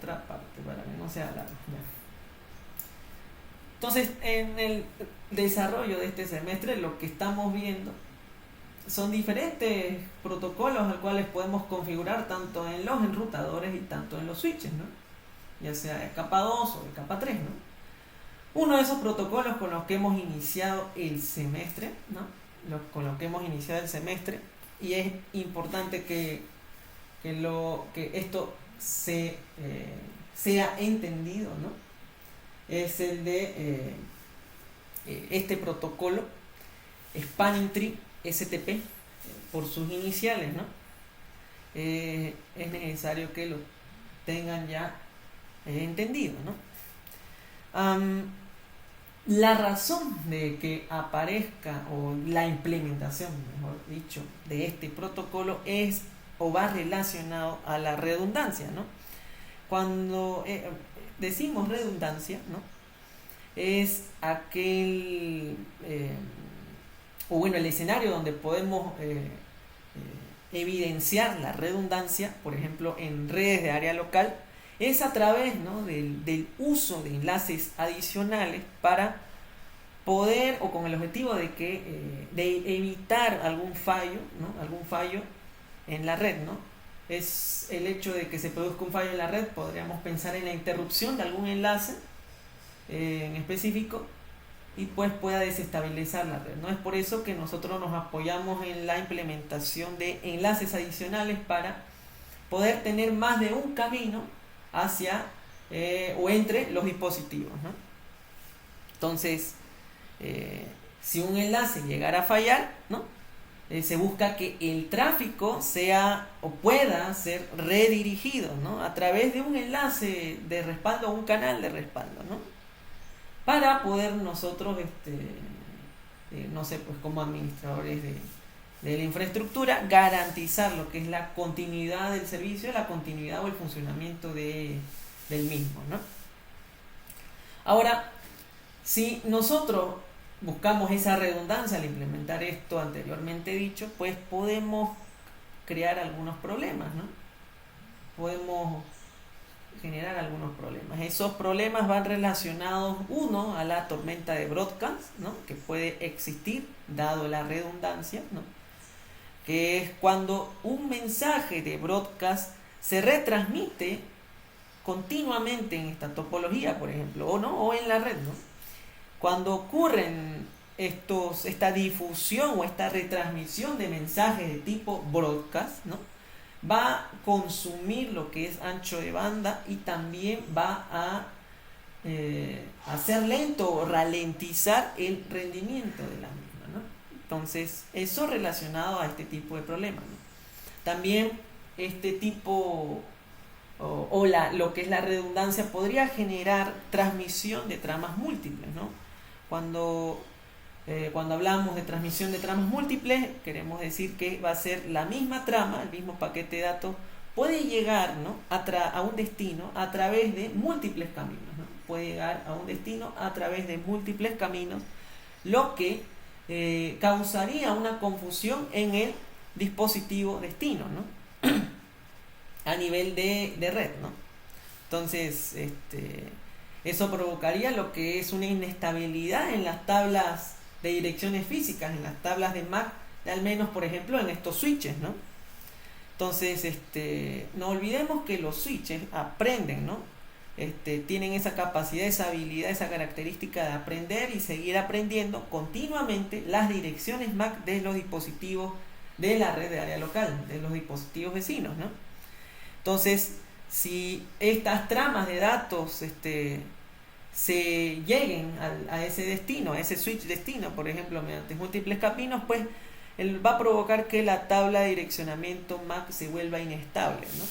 otra parte para que no sea largo. Entonces, en el desarrollo de este semestre lo que estamos viendo son diferentes protocolos al cuales podemos configurar tanto en los enrutadores y tanto en los switches, ¿no? Ya sea de capa 2 o de capa 3, ¿no? Uno de esos protocolos con los que hemos iniciado el semestre, ¿no? Con los que hemos iniciado el semestre, y es importante que esto sea entendido, ¿no? Es el de este protocolo Spanning Tree STP, por sus iniciales, ¿no? Es necesario que lo tengan ya entendido, ¿no? La razón de que aparezca, o la implementación, mejor dicho, de este protocolo es o va relacionado a la redundancia, ¿no? Cuando decimos redundancia, ¿no? Es aquel o bueno, el escenario donde podemos evidenciar la redundancia, por ejemplo en redes de área local, es a través, ¿no? del uso de enlaces adicionales para poder, o con el objetivo de evitar algún fallo, ¿no? Algún fallo en la red, ¿no? Es el hecho de que se produzca un fallo en la red, podríamos pensar en la interrupción de algún enlace en específico, y pues pueda desestabilizar la red, ¿no? Es por eso que nosotros nos apoyamos en la implementación de enlaces adicionales para poder tener más de un camino hacia o entre los dispositivos, ¿no? Entonces, si un enlace llegara a fallar, ¿no? Se busca que el tráfico sea o pueda ser redirigido, ¿no? A través de un enlace de respaldo o un canal de respaldo, ¿no? Para poder nosotros, no sé, pues como administradores de la infraestructura, garantizar lo que es la continuidad del servicio, la continuidad o el funcionamiento del mismo, ¿no? Ahora, si nosotros buscamos esa redundancia al implementar esto anteriormente dicho, pues podemos crear algunos problemas, ¿no? Podemos generar algunos problemas. Esos problemas van relacionados, uno, a la tormenta de broadcast, ¿no? Que puede existir dado la redundancia, ¿no? Que es cuando un mensaje de broadcast se retransmite continuamente en esta topología, por ejemplo, o en la red, ¿no? Cuando ocurren esta difusión o esta retransmisión de mensajes de tipo broadcast, ¿no? Va a consumir lo que es ancho de banda y también va a hacer lento o ralentizar el rendimiento de la misma, ¿no? Entonces, eso relacionado a este tipo de problemas, ¿no? También este tipo lo que es la redundancia podría generar transmisión de tramas múltiples, ¿no? Cuando hablamos de transmisión de tramas múltiples, queremos decir que va a ser la misma trama, el mismo paquete de datos, puede llegar, ¿no? a un destino a través de múltiples caminos, ¿no? Puede llegar a un destino a través de múltiples caminos, lo que causaría una confusión en el dispositivo destino, ¿no? A nivel de red, ¿no? Entonces, eso provocaría lo que es una inestabilidad en las tablas de direcciones físicas, en las tablas de MAC, al menos por ejemplo en estos switches, ¿no? Entonces, no olvidemos que los switches aprenden, ¿no? Tienen esa capacidad, esa habilidad, esa característica de aprender y seguir aprendiendo continuamente las direcciones MAC de los dispositivos de la red de área local, de los dispositivos vecinos, ¿no? Entonces, si estas tramas de datos se lleguen a ese destino, a ese switch destino, por ejemplo, mediante múltiples caminos, pues va a provocar que la tabla de direccionamiento MAC se vuelva inestable, ¿no?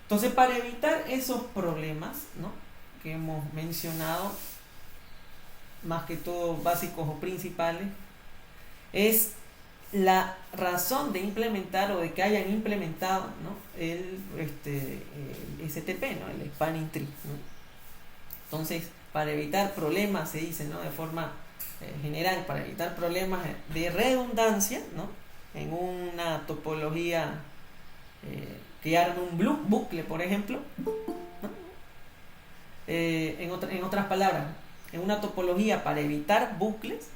Entonces, para evitar esos problemas, ¿no? Que hemos mencionado, más que todo básicos o principales, es la razón de implementar o de que hayan implementado, ¿no? el STP, ¿no? El Spanning Tree, ¿no? Entonces, para evitar problemas, se dice, ¿no? De forma general, para evitar problemas de redundancia, ¿no? En una topología que arme un bucle, por ejemplo, en otras palabras, en una topología para evitar bucles,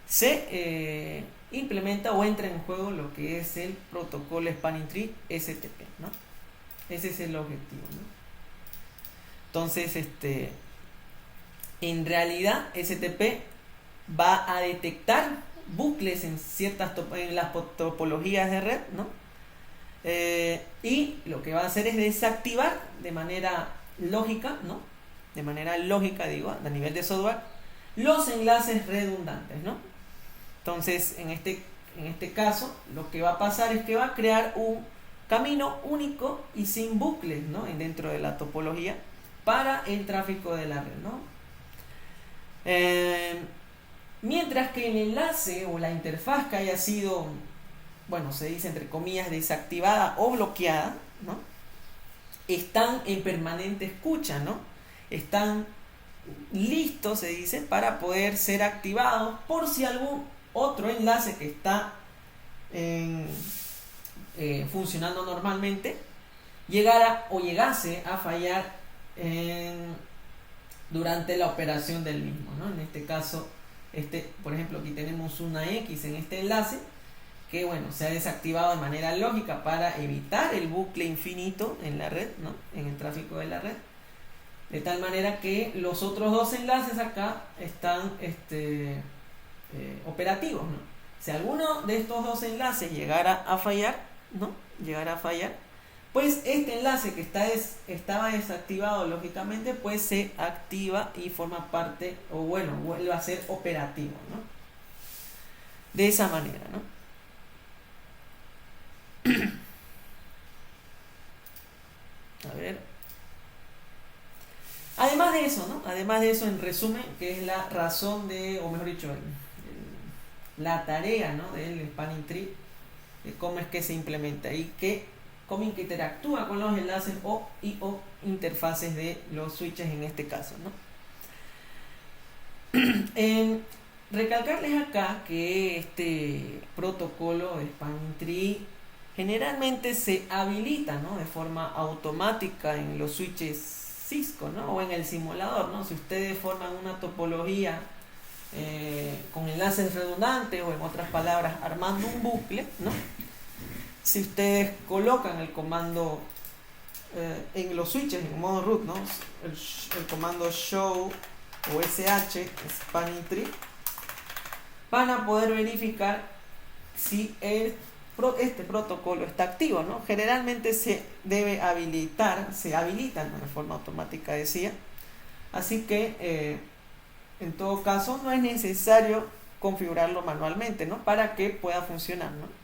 se implementa o entra en juego lo que es el protocolo Spanning Tree STP, ¿no? Ese es el objetivo, ¿no? Entonces, en realidad, STP va a detectar bucles en en las topologías de red, ¿no? Y lo que va a hacer es desactivar de manera lógica, ¿no? De manera lógica, digo, a nivel de software, los enlaces redundantes, ¿no? Entonces, en este caso, lo que va a pasar es que va a crear un camino único y sin bucles, ¿no? Dentro de la topología para el tráfico de la red, ¿no? Mientras que el enlace o la interfaz que haya sido, bueno, se dice entre comillas, desactivada o bloqueada, ¿no? Están en permanente escucha, ¿no? Están listos, se dice, para poder ser activados por si algún otro enlace que está funcionando normalmente llegara o llegase a fallar durante la operación del mismo, ¿no? En este caso, por ejemplo, aquí tenemos una X en este enlace que, bueno, se ha desactivado de manera lógica para evitar el bucle infinito en la red, ¿no? En el tráfico de la red, de tal manera que los otros dos enlaces acá están operativos, ¿no? Si alguno de estos dos enlaces llegara a fallar, ¿no? Pues este enlace que estaba desactivado lógicamente, pues se activa y forma parte, o bueno, vuelve a ser operativo, ¿no? De esa manera, ¿no? A ver. Además de eso, ¿no? Además de eso, en resumen, que es la razón de, o mejor dicho, la tarea, ¿no? Del Spanning Tree, de cómo es que se implementa y cómo interactúa con los enlaces o interfaces de los switches en este caso, ¿no? Recalcarles acá que este protocolo de Spanning Tree generalmente se habilita, ¿no? De forma automática en los switches Cisco, ¿no? O en el simulador, ¿no? Si ustedes forman una topología con enlaces redundantes, o en otras palabras armando un bucle, ¿no? Si ustedes colocan el comando en los switches en modo root, ¿no? El comando show o sh spanning tree, van a poder verificar si este protocolo está activo, ¿no? Generalmente se debe habilitar, se habilitan, ¿no? De forma automática, decía. Así que en todo caso no es necesario configurarlo manualmente, ¿no? Para que pueda funcionar, ¿no?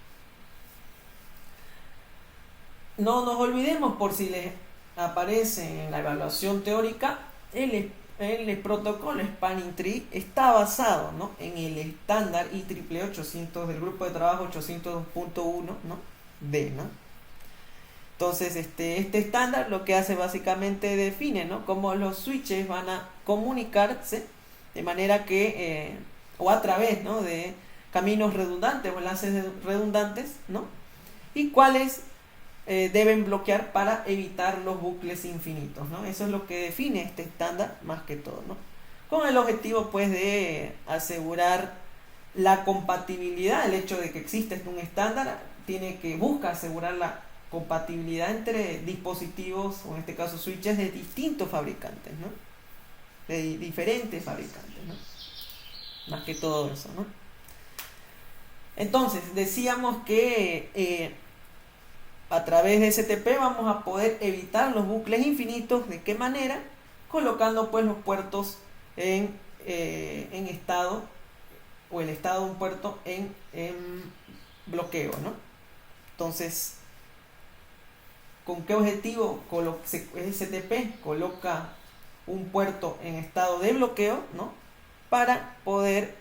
No nos olvidemos, por si les aparece en la evaluación teórica, el protocolo Spanning Tree está basado, ¿no? En el estándar IEEE 800 del grupo de trabajo 802.1, ¿no? D, ¿no? Entonces, este estándar lo que hace básicamente define, ¿no? Cómo los switches van a comunicarse de manera que, o a través, ¿no? De caminos redundantes o enlaces redundantes, ¿no? Y cuáles deben bloquear para evitar los bucles infinitos, ¿no? Eso es lo que define este estándar más que todo, ¿no? Con el objetivo, pues, de asegurar la compatibilidad. El hecho de que existe un estándar busca asegurar la compatibilidad entre dispositivos, o en este caso switches de distintos fabricantes, ¿no? De diferentes fabricantes, ¿no? Más que todo eso, ¿no? Entonces, decíamos que a través de STP vamos a poder evitar los bucles infinitos. ¿De qué manera? Colocando, pues, los puertos en estado, o el estado de un puerto en bloqueo, ¿no? Entonces, ¿con qué objetivo STP coloca un puerto en estado de bloqueo, ¿no? Para poder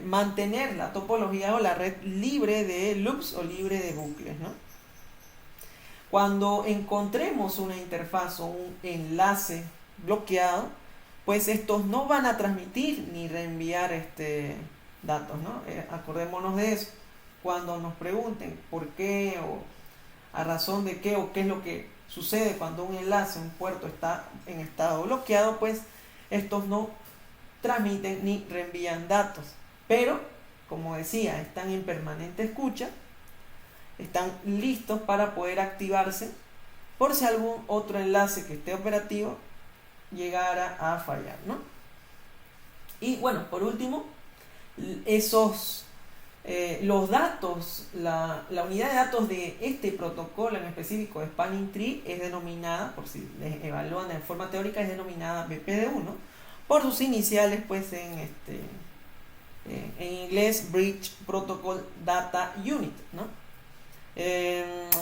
mantener la topología o la red libre de loops o libre de bucles, ¿no? Cuando encontremos una interfaz o un enlace bloqueado, pues estos no van a transmitir ni reenviar datos, ¿no? Acordémonos de eso. Cuando nos pregunten por qué, o a razón de qué, o qué es lo que sucede cuando un enlace, un puerto está en estado bloqueado, pues estos no transmiten ni reenvían datos. Pero, como decía, están en permanente escucha, están listos para poder activarse por si algún otro enlace que esté operativo llegara a fallar, ¿no? Y bueno, por último, los datos, la unidad de datos de este protocolo en específico de Spanning Tree es denominada, por si les evalúan de forma teórica, es denominada BPD1 por sus iniciales, pues en inglés Bridge Protocol Data Unit, ¿no?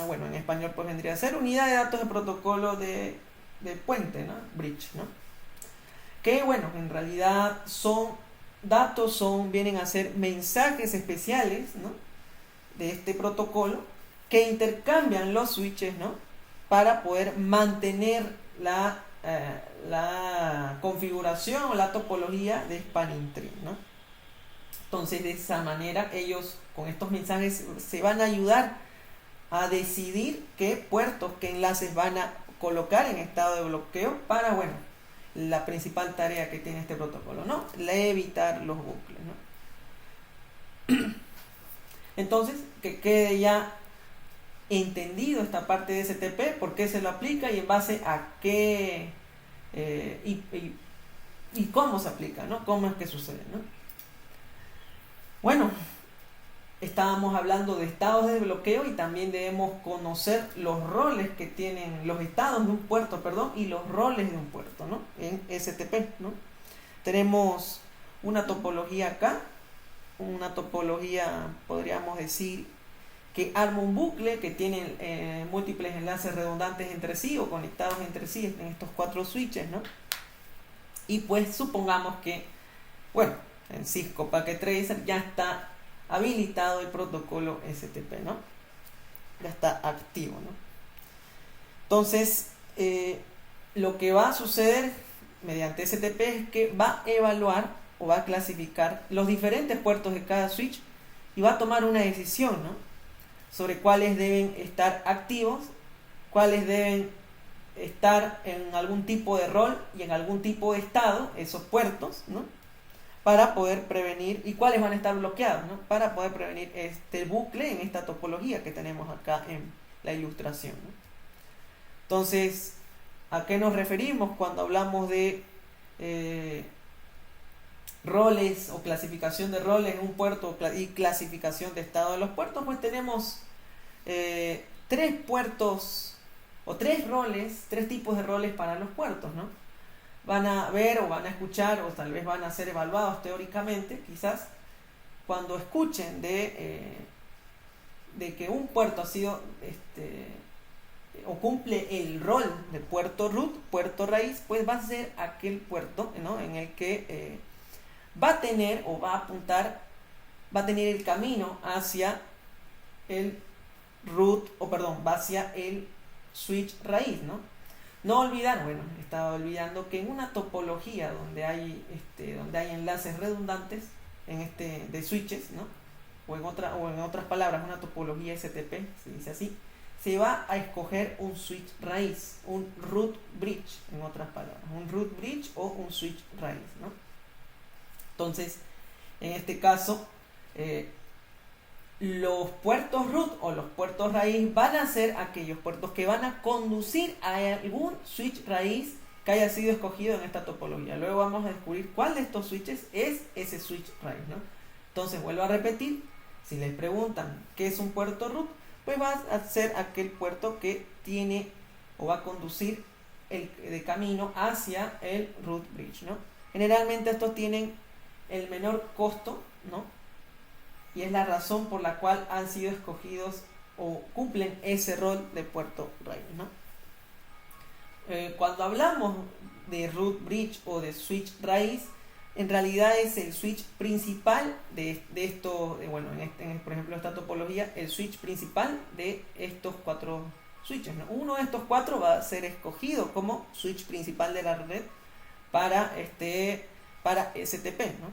Bueno, en español pues vendría a ser unidad de datos de protocolo de puente, ¿no? Bridge, ¿no? Que bueno, en realidad vienen a ser mensajes especiales, ¿no? De este protocolo que intercambian los switches, ¿no? Para poder mantener la configuración o la topología de Spanning Tree, ¿no? Entonces, de esa manera, ellos con estos mensajes se van a ayudar a decidir qué puertos, qué enlaces van a colocar en estado de bloqueo para, bueno, la principal tarea que tiene este protocolo, ¿no? Evitar los bucles, ¿no? Entonces, que quede ya entendido esta parte de STP, por qué se lo aplica y en base a qué y cómo se aplica, ¿no? Cómo es que sucede, ¿no? Bueno, estábamos hablando de estados de bloqueo y también debemos conocer los roles que tienen los estados de un puerto, y los roles de un puerto, ¿no? En STP, ¿no? Tenemos una topología acá, una topología, podríamos decir, que arma un bucle que tiene múltiples enlaces redundantes entre sí o conectados entre sí en estos 4 switches, ¿no? Y pues supongamos que, bueno, en Cisco Packet Tracer ya está habilitado el protocolo STP, ¿no? Ya está activo, ¿no? Entonces, lo que va a suceder mediante STP es que va a evaluar o va a clasificar los diferentes puertos de cada switch y va a tomar una decisión, ¿no? Sobre cuáles deben estar activos, cuáles deben estar en algún tipo de rol y en algún tipo de estado, esos puertos, ¿no? Para poder prevenir, y cuáles van a estar bloqueados, ¿no? Para poder prevenir este bucle en esta topología que tenemos acá en la ilustración, ¿no? Entonces, ¿a qué nos referimos cuando hablamos de roles o clasificación de roles en un puerto y clasificación de estado de los puertos? Pues tenemos 3 puertos o 3 roles, 3 tipos de roles para los puertos, ¿no? Van a ver o van a escuchar o tal vez van a ser evaluados teóricamente, quizás, cuando escuchen de que un puerto ha sido o cumple el rol de puerto root, puerto raíz, pues va a ser aquel puerto, ¿no? En el que va a tener o va a apuntar, va a tener el camino hacia el root, va hacia el switch raíz, ¿no? No olvidar, bueno, estaba olvidando que en una topología donde hay enlaces redundantes de switches, ¿no? O en otras palabras, una topología STP, se dice así, se va a escoger un switch raíz, un root bridge, en otras palabras, un root bridge o un switch raíz, ¿no? Entonces, en este caso, los puertos root o los puertos raíz van a ser aquellos puertos que van a conducir a algún switch raíz que haya sido escogido en esta topología. Luego vamos a descubrir cuál de estos switches es ese switch raíz, ¿no? Entonces, vuelvo a repetir, si les preguntan qué es un puerto root, pues va a ser aquel puerto que tiene o va a conducir de camino hacia el root bridge, ¿no? Generalmente estos tienen el menor costo, ¿no? Y es la razón por la cual han sido escogidos o cumplen ese rol de puerto raíz, ¿no? Cuando hablamos de root bridge o de switch raíz, en realidad es el switch principal de esto, por ejemplo, esta topología, el switch principal de estos 4 switches, ¿no? Uno de estos 4 va a ser escogido como switch principal de la red para STP, ¿no?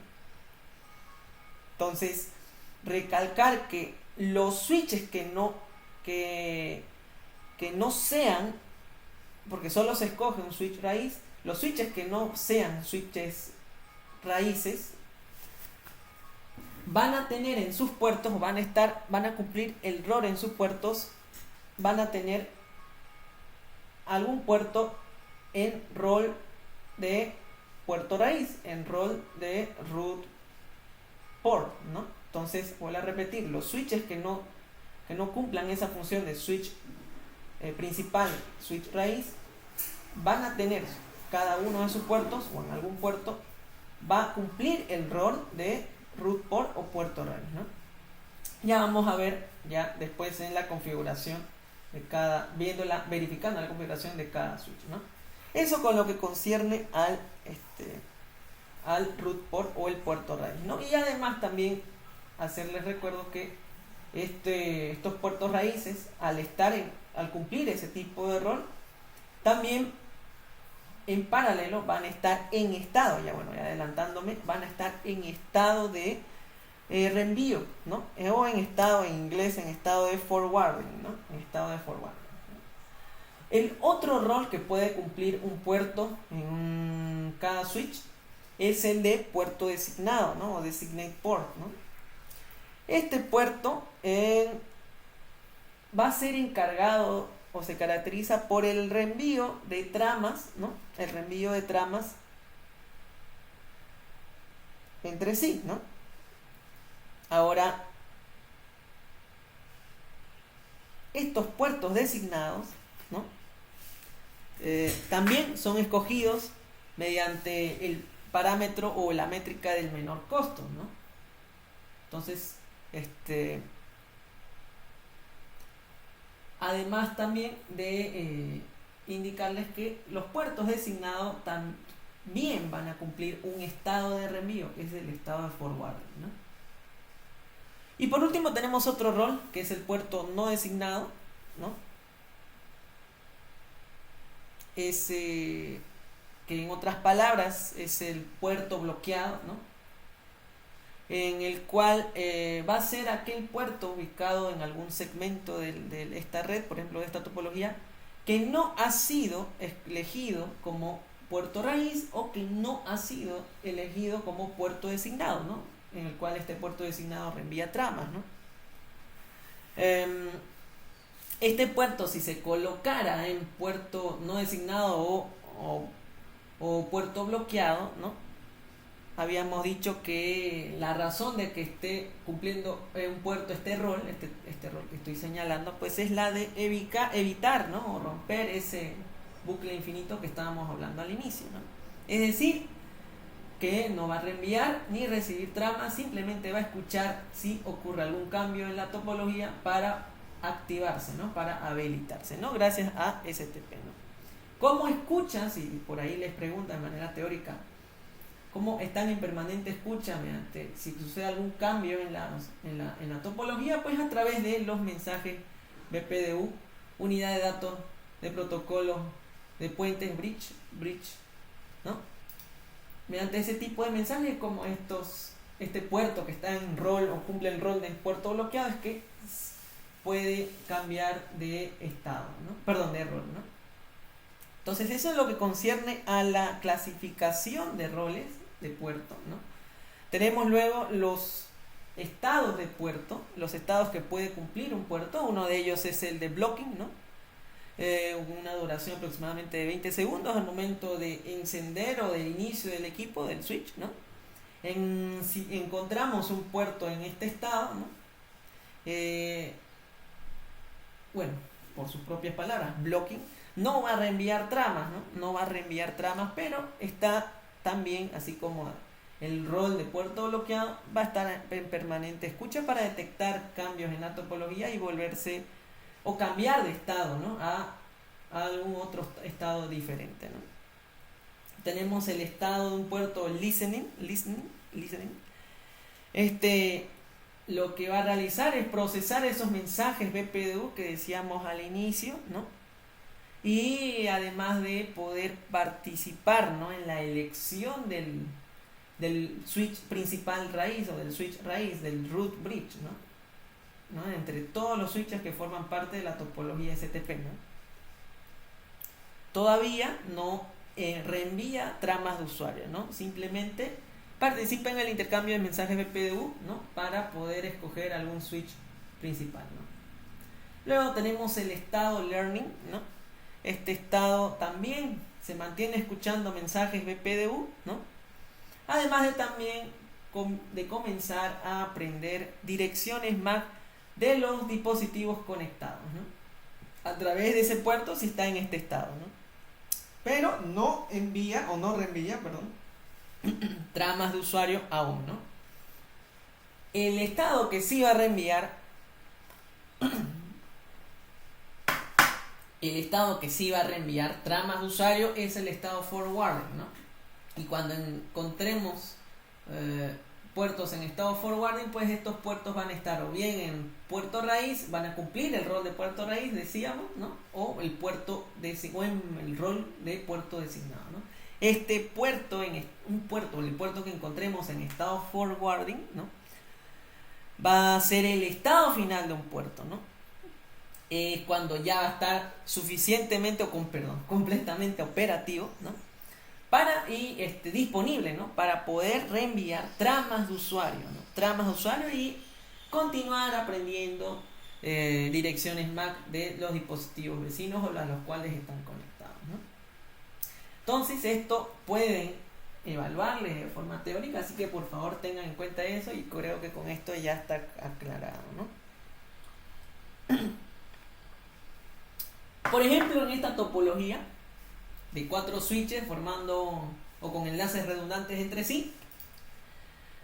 Entonces, recalcar que los switches que no sean porque solo se escoge un switch raíz. Los switches que no sean switches raíces van a tener en sus puertos, van a cumplir el rol en sus puertos, van a tener algún puerto en rol de puerto raíz, en rol de root port, ¿no? Entonces, vuelvo a repetir, los switches que no cumplan esa función de switch principal, switch raíz, van a tener cada uno de sus puertos, o en algún puerto, va a cumplir el rol de root port o puerto raíz, ¿no? Ya vamos a ver ya después en la configuración de cada, verificando la configuración de cada switch, ¿no? Eso con lo que concierne al root port o el puerto raíz, ¿no? Y además también hacerles recuerdo que estos puertos raíces, al cumplir ese tipo de rol, también en paralelo van a estar en estado, ya adelantándome, van a estar en estado de reenvío, ¿no? O en estado, en inglés, en estado de forwarding, ¿no? En estado de forwarding. El otro rol que puede cumplir un puerto en cada switch es el de puerto designado, ¿no? O designate port, ¿no? Este puerto va a ser encargado o se caracteriza por el reenvío de tramas, ¿no? El reenvío de tramas entre sí, ¿no? Ahora, estos puertos designados, ¿no? También son escogidos mediante el parámetro o la métrica del menor costo, ¿no? Entonces, además también de indicarles que los puertos designados también van a cumplir un estado de reenvío, que es el estado de forwarding, ¿no? Y por último tenemos otro rol, que es el puerto no designado, ¿no? Que en otras palabras es el puerto bloqueado, ¿no? En el cual va a ser aquel puerto ubicado en algún segmento de esta red, por ejemplo de esta topología, que no ha sido elegido como puerto raíz o que no ha sido elegido como puerto designado, ¿no? En el cual este puerto designado reenvía tramas, ¿no? Este puerto, si se colocara en puerto no designado o puerto bloqueado, ¿no? Habíamos dicho que la razón de que esté cumpliendo un puerto este rol que estoy señalando, pues es la de evitar, ¿no? O romper ese bucle infinito que estábamos hablando al inicio, ¿no? Es decir, que no va a reenviar ni recibir tramas, simplemente va a escuchar si ocurre algún cambio en la topología para activarse, ¿no? Para habilitarse, ¿no? Gracias a STP, ¿no? ¿Cómo escuchan? Si por ahí les preguntan de manera teórica, ¿cómo están en permanente escucha mediante si sucede algún cambio en la topología? Pues a través de los mensajes BPDU, unidad de datos de protocolos de puentes bridge, ¿no? Mediante ese tipo de mensajes como este puerto que está en rol o cumple el rol de puerto bloqueado, es que puede cambiar de estado, ¿no? Perdón, de rol, ¿no? Entonces eso es lo que concierne a la clasificación de roles de puerto, ¿no? Tenemos luego los estados de puerto, los estados que puede cumplir un puerto. Uno de ellos es el de blocking, ¿no? Una duración aproximadamente de 20 segundos al momento de encender o del inicio del equipo, del switch, ¿no? Si encontramos un puerto en este estado, ¿no? Bueno, por sus propias palabras, blocking, no va a reenviar tramas, ¿no? No va a reenviar tramas, pero está también, así como el rol de puerto bloqueado, va a estar en permanente escucha para detectar cambios en la topología y volverse o cambiar de estado, ¿no? A algún otro estado diferente, ¿no? Tenemos el estado de un puerto listening. Lo que va a realizar es procesar esos mensajes BPDU que decíamos al inicio, ¿no? Y además de poder participar, ¿no? En la elección del switch principal raíz o del switch raíz, del root bridge, ¿no? Entre todos los switches que forman parte de la topología STP, ¿no? todavía no reenvía tramas de usuario, ¿no? Simplemente participa en el intercambio de mensajes BPDU, ¿no? Para poder escoger algún switch principal, ¿no? Luego tenemos el estado learning, ¿no? Este estado también se mantiene escuchando mensajes BPDU, ¿no? Además de también de comenzar a aprender direcciones MAC de los dispositivos conectados, ¿no? A través de ese puerto si está en este estado, ¿no? Pero no envía o no reenvía, perdón, tramas de usuario aún, ¿no? El estado que sí va a reenviar, el estado que sí va a reenviar tramas de usuario es el estado forwarding, ¿no? Y cuando encontremos puertos en estado forwarding, pues estos puertos van a estar o bien en puerto raíz, van a cumplir el rol de puerto raíz, decíamos, ¿no? O el puerto o en el rol de puerto designado, ¿no? Este puerto, el puerto que encontremos en estado forwarding, ¿no? Va a ser el estado final de un puerto, ¿no? Cuando ya va a estar suficientemente completamente operativo, ¿no? Disponible, ¿no? Para poder reenviar tramas de usuario, ¿no? Tramas de usuario y continuar aprendiendo direcciones MAC de los dispositivos vecinos o a los cuales están conectados, ¿no? Entonces esto pueden evaluarles de forma teórica, así que por favor tengan en cuenta eso y creo que con esto ya está aclarado, ¿no? Por ejemplo, en esta topología de 4 switches formando o con enlaces redundantes entre sí,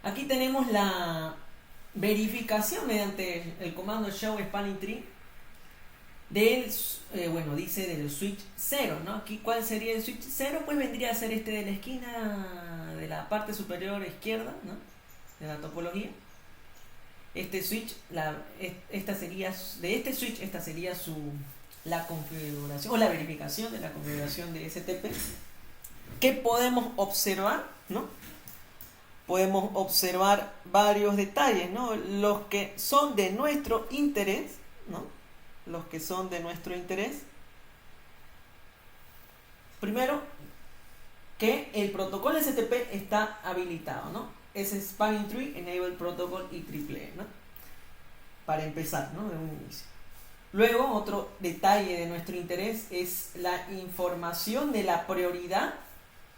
aquí tenemos la verificación mediante el comando show spanning tree del del switch 0, ¿no? Aquí, ¿cuál sería el switch 0? Pues vendría a ser este de la esquina de la parte superior izquierda, ¿no? De la topología. Este switch, esta sería la configuración o la verificación de la configuración de STP. ¿Qué podemos observar, no? Podemos observar varios detalles, ¿no? Los que son de nuestro interés, ¿no? Los que son de nuestro interés. Primero, que el protocolo STP está habilitado, ¿no? Es Spanning Tree Enable Protocol IEEE, ¿no? Para empezar, ¿no? De un inicio. Luego, otro detalle de nuestro interés es la información de la prioridad,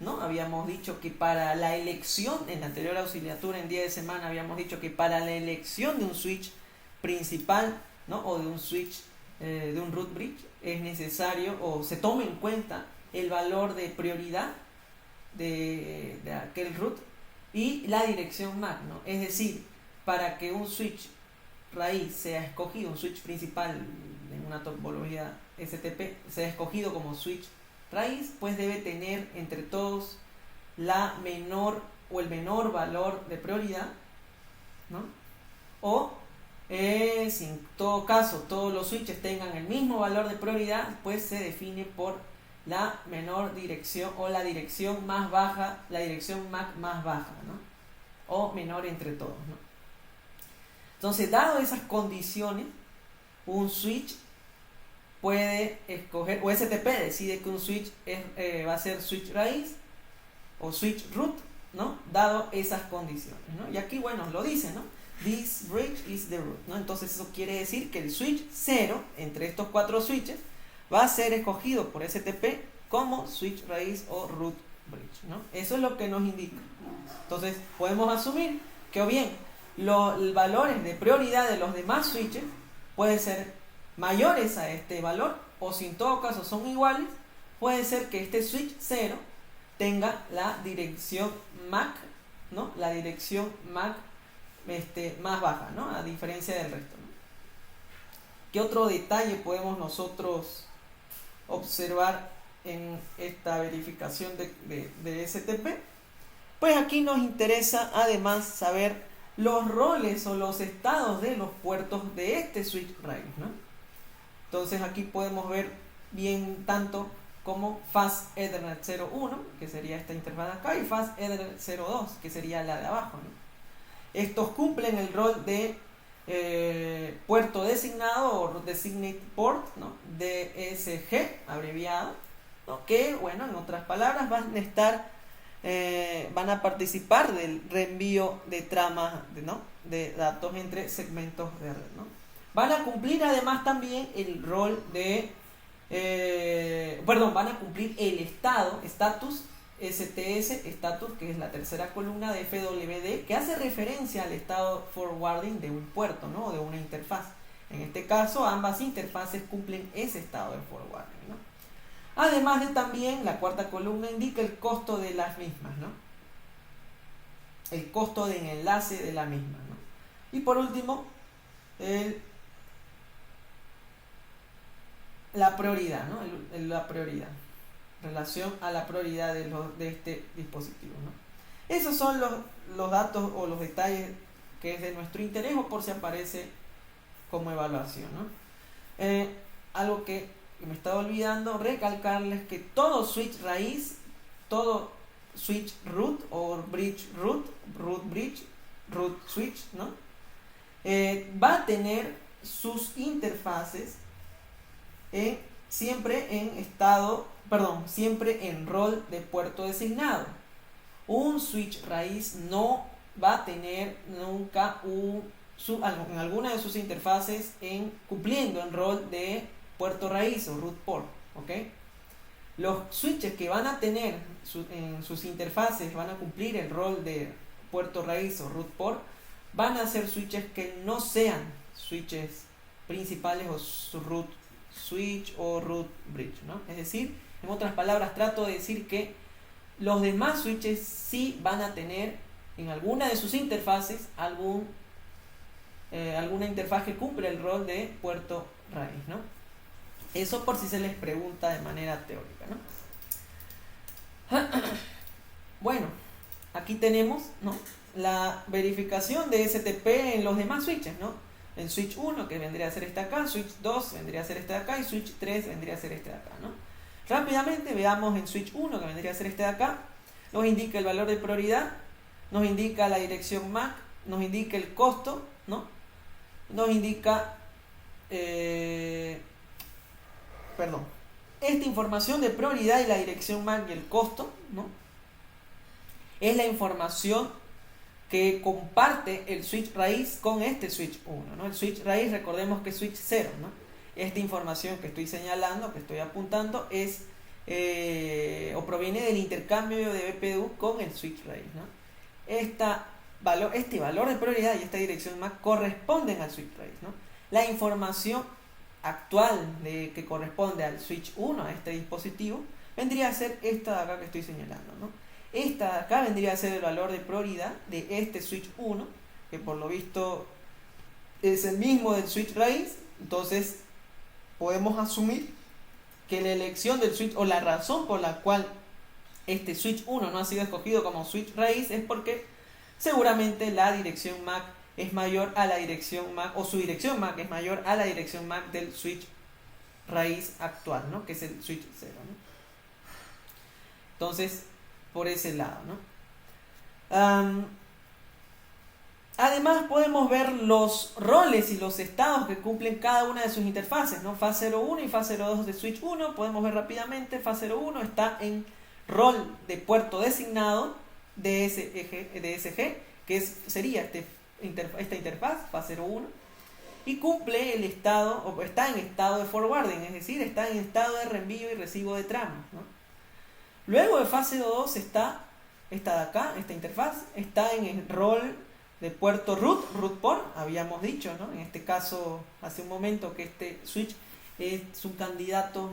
¿no? Habíamos dicho que para la elección, en la anterior auxiliatura en día de semana, habíamos dicho que para la elección de un switch principal, ¿no? O de un switch, de un root bridge, es necesario o se tome en cuenta el valor de prioridad de aquel root y la dirección MAC, ¿no? Es decir, para que un switch raíz sea escogido, un switch principal en una topología STP sea escogido como switch raíz, pues debe tener entre todos la menor o el menor valor de prioridad, ¿no? O si en todo caso todos los switches tengan el mismo valor de prioridad, pues se define por la menor dirección o la dirección más baja, la dirección MAC más baja, ¿no? O menor entre todos, ¿no? Entonces, dado esas condiciones, un switch puede escoger, o STP decide que un switch va a ser switch raíz o switch root, ¿no? Dado esas condiciones, ¿no? Y aquí, bueno, lo dice, ¿no? This bridge is the root, ¿no? Entonces eso quiere decir que el switch 0 entre estos 4 switches va a ser escogido por STP como switch raíz o root bridge, ¿no? Eso es lo que nos indica. Entonces podemos asumir que o bien los valores de prioridad de los demás switches pueden ser mayores a este valor, o si en todo caso son iguales, puede ser que este switch 0 tenga la dirección MAC, ¿no? La dirección MAC más baja, ¿no? A diferencia del resto, ¿no? ¿Qué otro detalle podemos nosotros observar en esta verificación de STP? Pues aquí nos interesa además saber los roles o los estados de los puertos de este switch raíz, ¿no? Entonces aquí podemos ver bien tanto como Fast Ethernet 01, que sería esta interfaz de acá, y Fast Ethernet 02, que sería la de abajo, ¿no? Estos cumplen el rol de puerto designado o Designate Port, ¿no? DSG abreviado, ¿no? Que, bueno, en otras palabras, van a participar del reenvío de tramas, ¿no? De datos entre segmentos de red, ¿no? Van a cumplir además también el rol de, van a cumplir el status, status, que es la tercera columna de FWD, que hace referencia al estado forwarding de un puerto, ¿no? O de una interfaz. En este caso, ambas interfaces cumplen ese estado de forwarding, ¿no? Además de también, la cuarta columna indica el costo de las mismas, ¿no? El costo de enlace de la misma, ¿no? Y por último, la prioridad, ¿no? La prioridad, relación a la prioridad de este dispositivo, ¿no? Esos son los datos o los detalles que es de nuestro interés, o por si aparece como evaluación, ¿no? Algo que me estaba olvidando, recalcarles que todo switch raíz, todo switch root o bridge root bridge, root switch, ¿no? Va a tener sus interfaces siempre en rol de puerto designado. Un switch raíz no va a tener nunca en alguna de sus interfaces cumpliendo el rol de puerto raíz o root port, ¿ok? Los switches que van a tener en sus interfaces van a cumplir el rol de puerto raíz o root port, van a ser switches que no sean switches principales o su root switch o root bridge, ¿no? Es decir, en otras palabras, trato de decir que los demás switches sí van a tener en alguna de sus interfaces alguna interfaz que cumple el rol de puerto raíz, ¿no? Eso por si se les pregunta de manera teórica, ¿no? Bueno, aquí tenemos, ¿no?, la verificación de STP en los demás switches, ¿no? En switch 1, que vendría a ser este acá, switch 2 vendría a ser este de acá y switch 3 vendría a ser este de acá, ¿no? Rápidamente veamos en switch 1, que vendría a ser este de acá, nos indica el valor de prioridad, nos indica la dirección MAC, nos indica el costo, ¿no? Nos indica esta información de prioridad y la dirección MAC y el costo, ¿no?, es la información que comparte el switch raíz con este switch 1, ¿no? El switch raíz, recordemos que es switch 0, ¿no? Esta información que estoy señalando, que estoy apuntando, es o proviene del intercambio de BPDU con el switch raíz, ¿no? Este valor de prioridad y esta dirección MAC corresponden al switch raíz, ¿no? La información actual que corresponde al switch 1, a este dispositivo, vendría a ser esta de acá que estoy señalando, ¿no? Esta de acá vendría a ser el valor de prioridad de este switch 1, que por lo visto es el mismo del switch raíz. Entonces podemos asumir que la elección del switch, o la razón por la cual este switch 1 no ha sido escogido como switch raíz, es porque seguramente la dirección MAC es mayor a la dirección MAC, o su dirección MAC es mayor a la dirección MAC del switch raíz actual, ¿no?, que es el switch 0, ¿no? Entonces, por ese lado, ¿no? Además podemos ver los roles y los estados que cumplen cada una de sus interfaces, ¿no? Faz 01 y faz 02 de switch 1, podemos ver rápidamente. Faz 01 está en rol de puerto designado DSG, que sería esta interfaz, faz 01, y cumple el estado, o está en estado de forwarding, es decir, está en estado de reenvío y recibo de tramas, ¿no? Luego de fase 02 está esta de acá, esta interfaz, está en el rol de puerto root port, habíamos dicho, ¿no? En este caso, hace un momento, que este switch es un candidato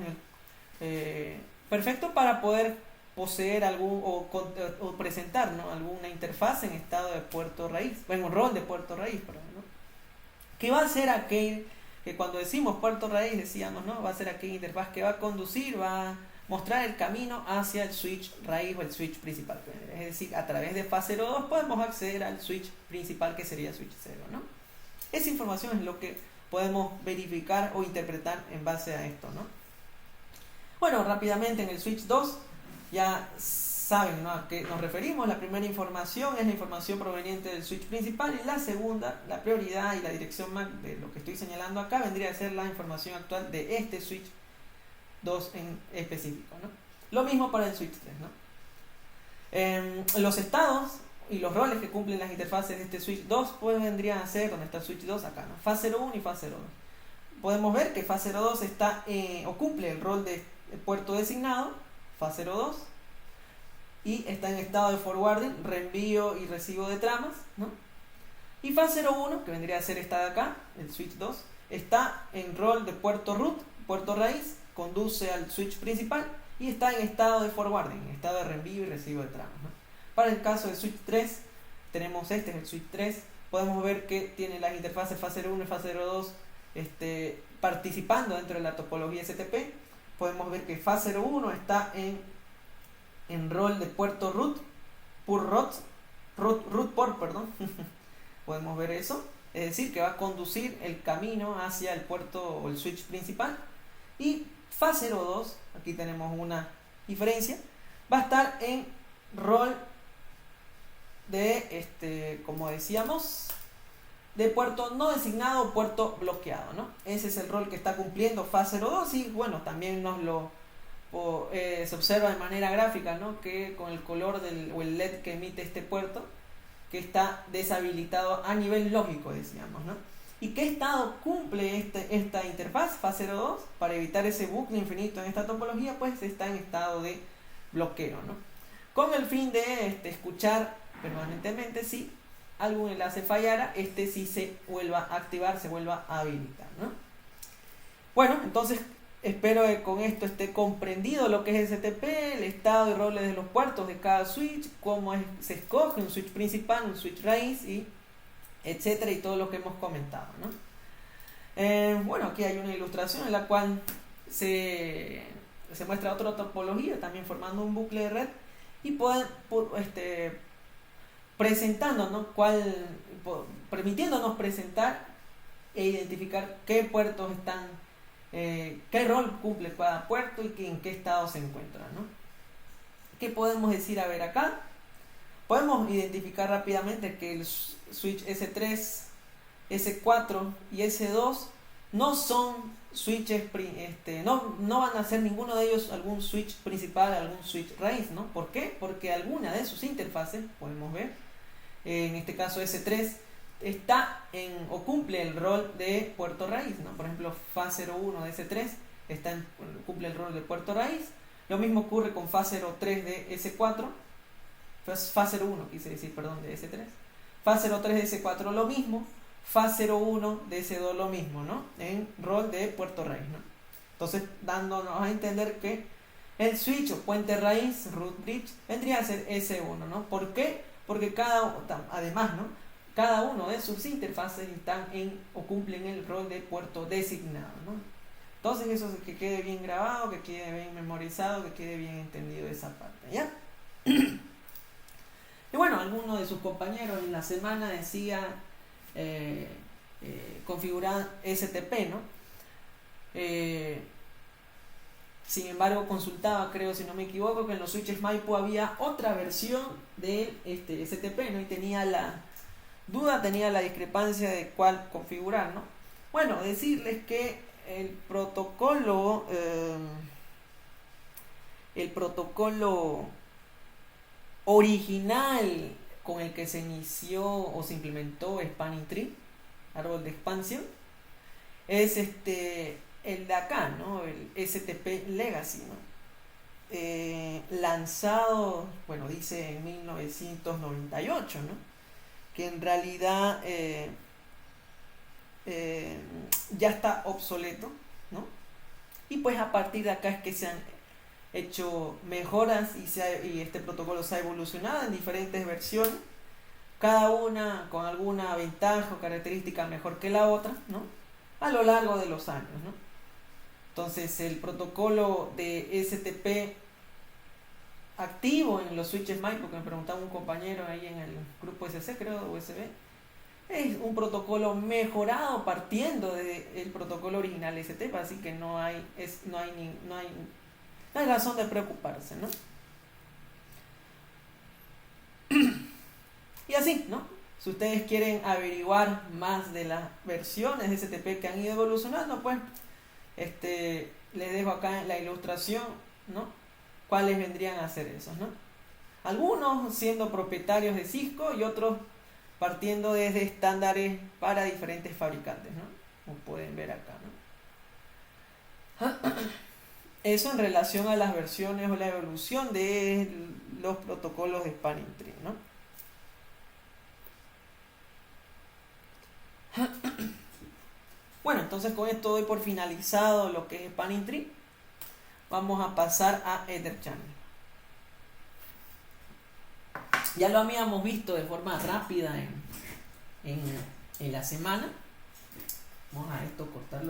perfecto para poder poseer o presentar, ¿no?, alguna interfaz en estado de puerto raíz, bueno, rol de puerto raíz, perdón, ¿no? Que va a ser aquel que cuando decimos puerto raíz decíamos, ¿no?, va a ser aquella interfaz que va a conducir, va a mostrar el camino hacia el switch raíz o el switch principal. Es decir, a través de faz 02 podemos acceder al switch principal, que sería switch 0, ¿no? Esa información es lo que podemos verificar o interpretar en base a esto, ¿no? Bueno, rápidamente en el switch 2 ya saben, ¿no?, a qué nos referimos. La primera información es la información proveniente del switch principal, y la segunda, la prioridad y la dirección MAC de lo que estoy señalando acá, vendría a ser la información actual de este switch 2 en específico, ¿no? Lo mismo para el switch 3, ¿no? Los estados y los roles que cumplen las interfaces de este switch 2 pues vendrían a ser, donde está el switch 2 acá, ¿no? Fase 01 y fase 02. Podemos ver que fase 02 está o cumple el rol de puerto designado, fase 02, y está en estado de forwarding, reenvío y recibo de tramas, ¿no? Y fase 01, que vendría a ser esta de acá, el switch 2, está en rol de puerto root, puerto raíz, conduce al switch principal y está en estado de forwarding, en estado de reenvío y recibo de tramas, ¿no? Para el caso del switch 3, tenemos este, es el switch 3, podemos ver que tiene las interfaces fase 01 y fase 02 participando dentro de la topología STP. Podemos ver que fase 01 está en rol de puerto root, root port, perdón. Podemos ver eso, es decir, que va a conducir el camino hacia el puerto o el switch principal. Y fase 02, aquí tenemos una diferencia, va a estar en rol de, como decíamos, de puerto no designado o puerto bloqueado, ¿no? Ese es el rol que está cumpliendo fase 02 y bueno, también se observa de manera gráfica, ¿no? Que con el color o el LED que emite este puerto, que está deshabilitado a nivel lógico, decíamos, ¿no? ¿Y qué estado cumple esta interfaz fase 02? Para evitar ese bucle infinito en esta topología, pues está en estado de bloqueo, ¿no? Con el fin de escuchar permanentemente si algún enlace fallara, sí se vuelva a activar, se vuelva a habilitar, ¿no? Bueno, entonces espero que con esto esté comprendido lo que es STP, el estado y roles de los puertos de cada switch, cómo se escoge un switch principal, un switch raíz, y etcétera, y todo lo que hemos comentado, ¿no? Bueno, aquí hay una ilustración en la cual se muestra otra topología, también formando un bucle de red, y presentándonos permitiéndonos presentar e identificar qué puertos están, qué rol cumple cada puerto y en qué estado se encuentra, ¿no? ¿Qué podemos decir? A ver, acá podemos identificar rápidamente que el switch S3, S4 y S2 no son switches, no van a ser ninguno de ellos algún switch principal, algún switch raíz, ¿no? ¿Por qué? Porque alguna de sus interfaces, podemos ver, en este caso S3, está o cumple el rol de puerto raíz, ¿no? Por ejemplo, fase 01 de S3 cumple el rol de puerto raíz. Lo mismo ocurre con fase 03 de S4, fase 01 quise decir, perdón, de S3. Fase 03 de S4 lo mismo, fase 01 de S2 lo mismo, ¿no? En rol de puerto raíz, ¿no? Entonces, dándonos a entender que el switch o puente raíz, root bridge, vendría a ser S1, ¿no? ¿Por qué? Porque además, ¿no? Cada uno de sus interfaces están o cumplen el rol de puerto designado, ¿no? Entonces eso es que quede bien grabado, que quede bien memorizado, que quede bien entendido esa parte, ¿ya? Y bueno, alguno de sus compañeros en la semana decía configurar STP, ¿no? Sin embargo, consultaba, creo, si no me equivoco, que en los switches Maipo había otra versión de STP, ¿no? Y tenía la discrepancia de cuál configurar, ¿no? Bueno, decirles que el protocolo original con el que se inició o se implementó Spanning Tree, árbol de expansión, es el de acá, ¿no? El STP Legacy, ¿no? Lanzado, bueno, dice en 1998, ¿no? Que en realidad ya está obsoleto, ¿no? Y pues a partir de acá es que se han hecho mejoras y este protocolo se ha evolucionado en diferentes versiones, cada una con alguna ventaja o característica mejor que la otra, ¿no? A lo largo de los años, ¿no? Entonces el protocolo de STP activo en los switches Maipo, que me preguntaba un compañero ahí en el grupo SC, creo, USB, es un protocolo mejorado partiendo del protocolo original STP, así que no hay razón de preocuparse, ¿no? Y así, ¿no? Si ustedes quieren averiguar más de las versiones de STP que han ido evolucionando, pues les dejo acá la ilustración, ¿no? cuáles vendrían a ser esos, ¿no? Algunos siendo propietarios de Cisco y otros partiendo desde estándares para diferentes fabricantes, ¿no? Como pueden ver acá, ¿no? Eso en relación a las versiones o la evolución de los protocolos de Spanning Tree, ¿no? Bueno, entonces con esto doy por finalizado lo que es Spanning Tree. Vamos a pasar a Ether Channel. Ya lo habíamos visto de forma rápida en la semana. Vamos a esto cortarlo.